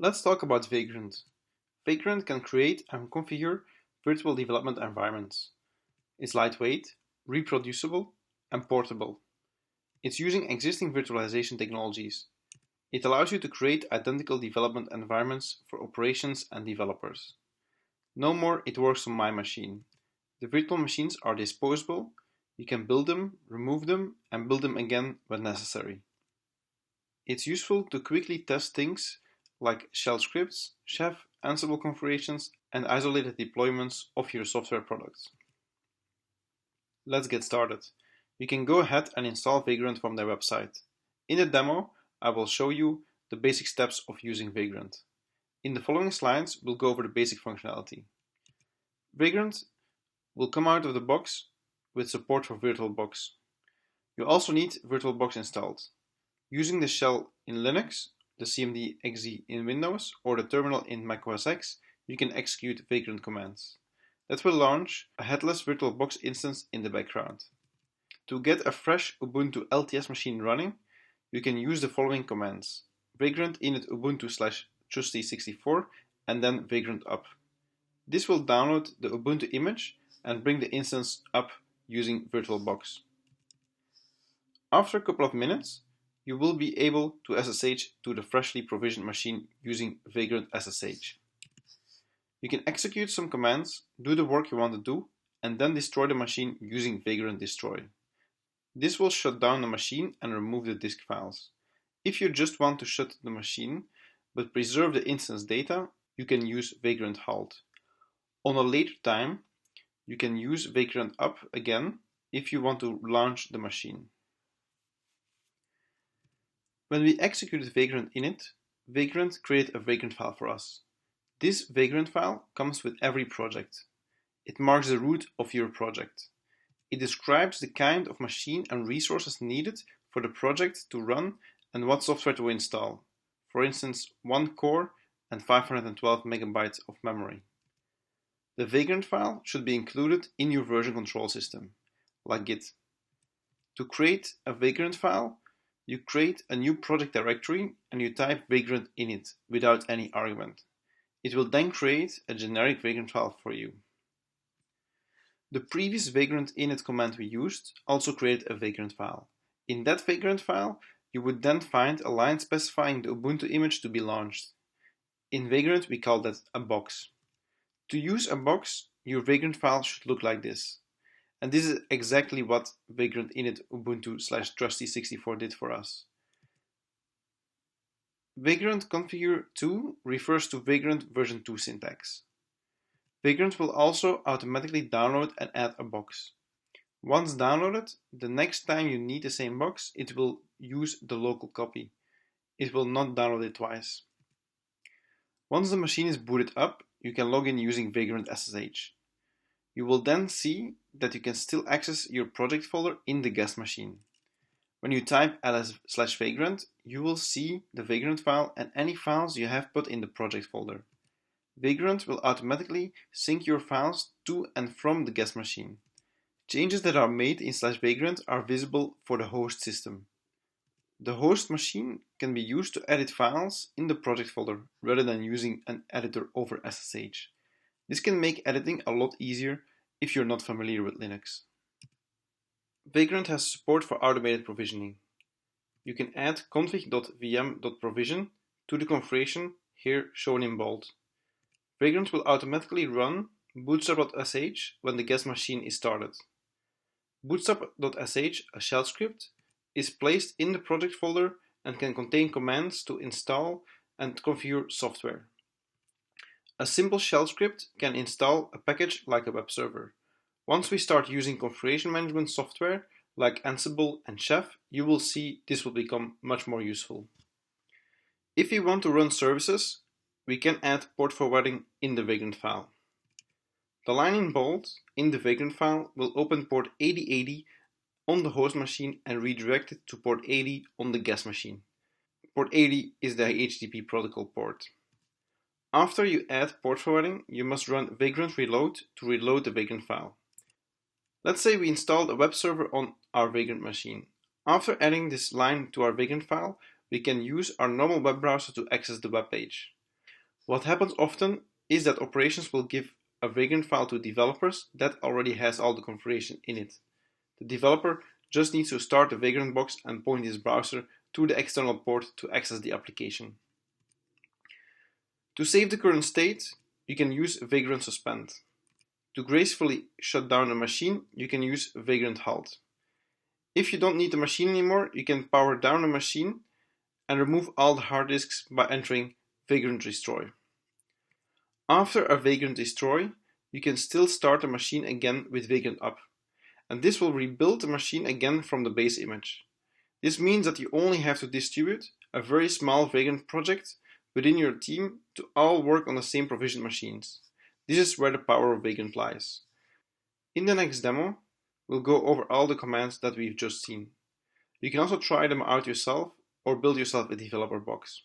Let's talk about Vagrant. Vagrant can create and configure virtual development environments. It's lightweight, reproducible, and portable. It's using existing virtualization technologies. It allows you to create identical development environments for operations and developers. No more it works on my machine. The virtual machines are disposable. You can build them, remove them, and build them again when necessary. It's useful to quickly test things like shell scripts, chef, Ansible configurations, and isolated deployments of your software products. Let's get started. You can go ahead and install Vagrant from their website. In the demo, I will show you the basic steps of using Vagrant. In the following slides, we'll go over the basic functionality. Vagrant will come out of the box with support for VirtualBox. You also need VirtualBox installed. Using the shell in Linux, the cmd.exe in Windows, or the terminal in Mac OS X, you can execute Vagrant commands. That will launch a headless VirtualBox instance in the background. To get a fresh Ubuntu LTS machine running, you can use the following commands: vagrant init ubuntu/trusty64 and then vagrant up. This will download the Ubuntu image and bring the instance up using VirtualBox. After a couple of minutes, you will be able to SSH to the freshly provisioned machine using vagrant SSH. You can execute some commands, do the work you want to do, and then destroy the machine using vagrant destroy. This will shut down the machine and remove the disk files. If you just want to shut the machine but preserve the instance data, you can use vagrant halt. On a later time, you can use vagrant up again if you want to launch the machine. When we executed vagrant init, vagrant created a vagrant file for us. This vagrant file comes with every project. It marks the root of your project. It describes the kind of machine and resources needed for the project to run and what software to install. For instance, 1 core and 512 megabytes of memory. The vagrant file should be included in your version control system, like Git. To create a vagrant file, you create a new project directory and you type vagrant init without any argument. It will then create a generic vagrant file for you. The previous vagrant init command we used also created a vagrant file. In that vagrant file, you would then find a line specifying the Ubuntu image to be launched. In Vagrant, we call that a box. To use a box, your vagrant file should look like this. And this is exactly what vagrant init ubuntu/trusty64 did for us. Vagrant configure 2 refers to vagrant version 2 syntax. Vagrant will also automatically download and add a box. Once downloaded, the next time you need the same box, it will use the local copy. It will not download it twice. Once the machine is booted up, you can log in using vagrant SSH. You will then see that you can still access your project folder in the guest machine. When you type ls/vagrant, you will see the vagrant file and any files you have put in the project folder. Vagrant will automatically sync your files to and from the guest machine. Changes that are made in /vagrant are visible for the host system. The host machine can be used to edit files in the project folder rather than using an editor over SSH. This can make editing a lot easier if you're not familiar with Linux. Vagrant has support for automated provisioning. You can add config.vm.provision to the configuration here shown in bold. Vagrant will automatically run bootstrap.sh when the guest machine is started. Bootstrap.sh, a shell script, is placed in the project folder and can contain commands to install and configure software. A simple shell script can install a package like a web server. Once we start using configuration management software like Ansible and Chef, you will see this will become much more useful. If we want to run services, we can add port forwarding in the vagrant file. The line in bold in the vagrant file will open port 8080 on the host machine and redirect it to port 80 on the guest machine. Port 80 is the HTTP protocol port. After you add port forwarding, you must run vagrant reload to reload the vagrant file. Let's say we installed a web server on our vagrant machine. After adding this line to our vagrant file, we can use our normal web browser to access the web page. What happens often is that operations will give a vagrant file to developers that already has all the configuration in it. The developer just needs to start the vagrant box and point his browser to the external port to access the application. To save the current state, you can use vagrant suspend. To gracefully shut down a machine, you can use vagrant halt. If you don't need the machine anymore, you can power down the machine and remove all the hard disks by entering vagrant destroy. After a vagrant destroy, you can still start the machine again with vagrant up, and this will rebuild the machine again from the base image. This means that you only have to distribute a very small vagrant project within your team to all work on the same provisioned machines. This is where the power of vagrant lies. In the next demo, we'll go over all the commands that we've just seen. You can also try them out yourself or build yourself a developer box.